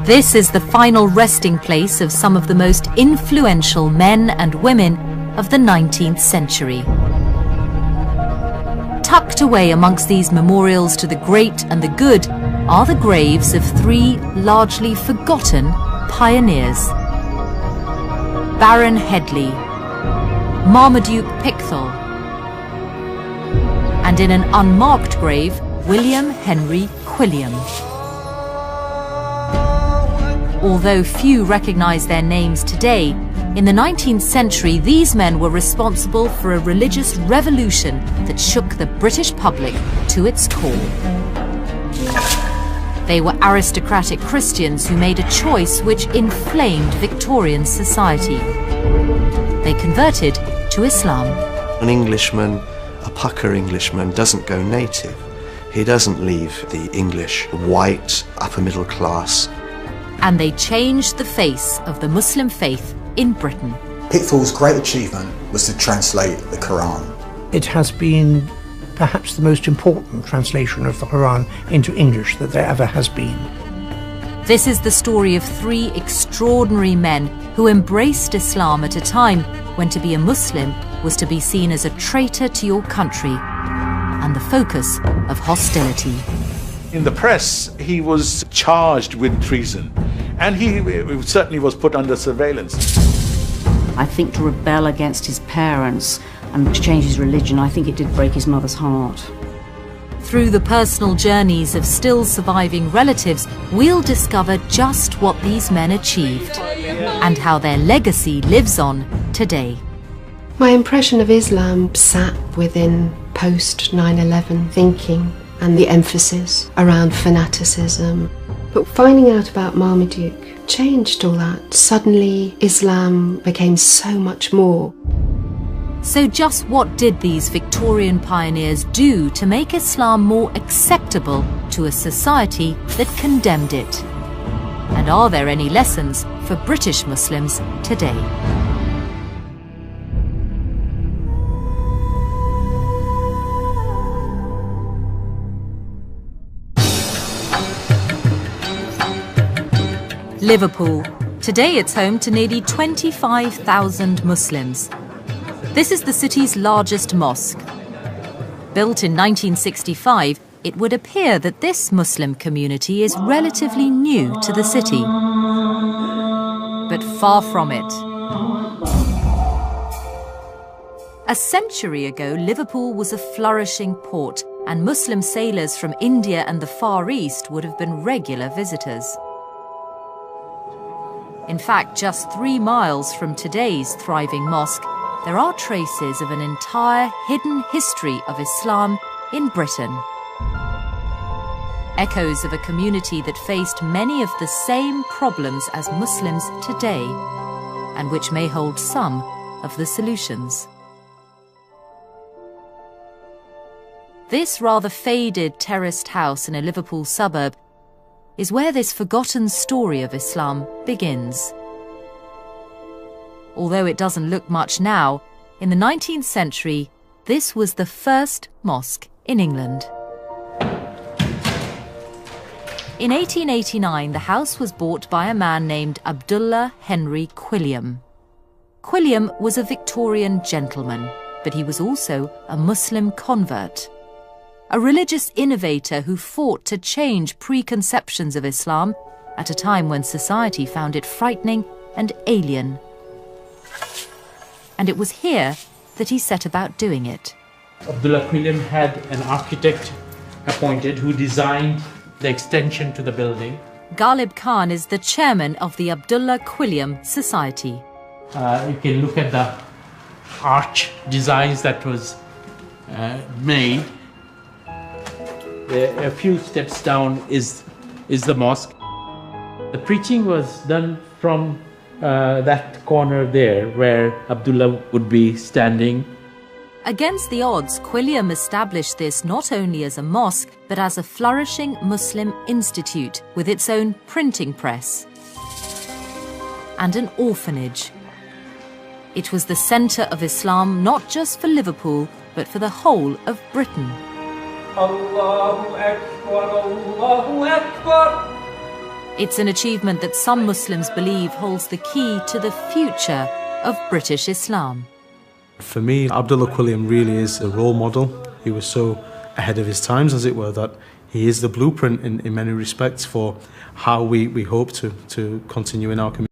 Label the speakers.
Speaker 1: This is the final resting place of some of the most influential men and women of the 19th century. Tucked away amongst these memorials to the great and the good are the graves of three largely forgotten pioneers: Baron Headley, Marmaduke Pickthall, and in an unmarked grave, William Henry Quilliam. Although few recognize their names today, in the 19th century these men were responsible for a religious revolution that shook the British public to its core. They were aristocratic Christians who made a choice which inflamed Victorian society. They converted to Islam.
Speaker 2: An Englishman, a pucker Englishman, doesn't go native. He doesn't leave the English white, upper middle class.
Speaker 1: And they changed the face of the Muslim faith in Britain.
Speaker 3: Pickthall's great achievement was to translate the Quran.
Speaker 4: It has been perhaps the most important translation of the Quran into English that there ever has been.
Speaker 1: This is the story of three extraordinary men who embraced Islam at a time when to be a Muslim was to be seen as a traitor to your country and the focus of hostility.
Speaker 5: In the press, he was charged with treason, and he certainly was put under surveillance.
Speaker 6: I think to rebel against his parents and to change his religion, I think it did break his mother's heart.
Speaker 1: Through the personal journeys of still surviving relatives, we'll discover just what these men achieved and how their legacy lives on today.
Speaker 7: My impression of Islam sat within post 9/11 thinking and the emphasis around fanaticism. But finding out about Marmaduke changed all that. Suddenly, Islam became so much more.
Speaker 1: So just what did these Victorian pioneers do to make Islam more acceptable to a society that condemned it? And are there any lessons for British Muslims today? Liverpool. Today it's home to nearly 25,000 Muslims. This is the city's largest mosque. Built in 1965, it would appear that this Muslim community is relatively new to the city. But far from it. A century ago, Liverpool was a flourishing port, and Muslim sailors from India and the Far East would have been regular visitors. In fact, just 3 miles from today's thriving mosque, there are traces of an entire hidden history of Islam in Britain. Echoes of a community that faced many of the same problems as Muslims today, and which may hold some of the solutions. This rather faded terraced house in a Liverpool suburb is where this forgotten story of Islam begins. Although it doesn't look much now, in the 19th century, this was the first mosque in England. In 1889, the house was bought by a man named Abdullah Henry Quilliam. Quilliam was a Victorian gentleman, but he was also a Muslim convert. A religious innovator who fought to change preconceptions of Islam at a time when society found it frightening and alien. And it was here that he set about doing it.
Speaker 8: Abdullah Quilliam had an architect appointed who designed the extension to the building.
Speaker 1: Ghalib Khan is the chairman of the Abdullah Quilliam Society.
Speaker 8: You can look at the arch designs that was made. A few steps down is the mosque. The preaching was done from that corner there where Abdullah would be standing.
Speaker 1: Against the odds, Quilliam established this not only as a mosque, but as a flourishing Muslim institute with its own printing press and an orphanage. It was the centre of Islam not just for Liverpool, but for the whole of Britain.
Speaker 9: Allahu Akbar, Allahu Akbar.
Speaker 1: It's an achievement that some Muslims believe holds the key to the future of British Islam.
Speaker 9: For me, Abdullah Quilliam really is a role model. He was so ahead of his times, as it were, that he is the blueprint in many respects for how we hope to continue in our community.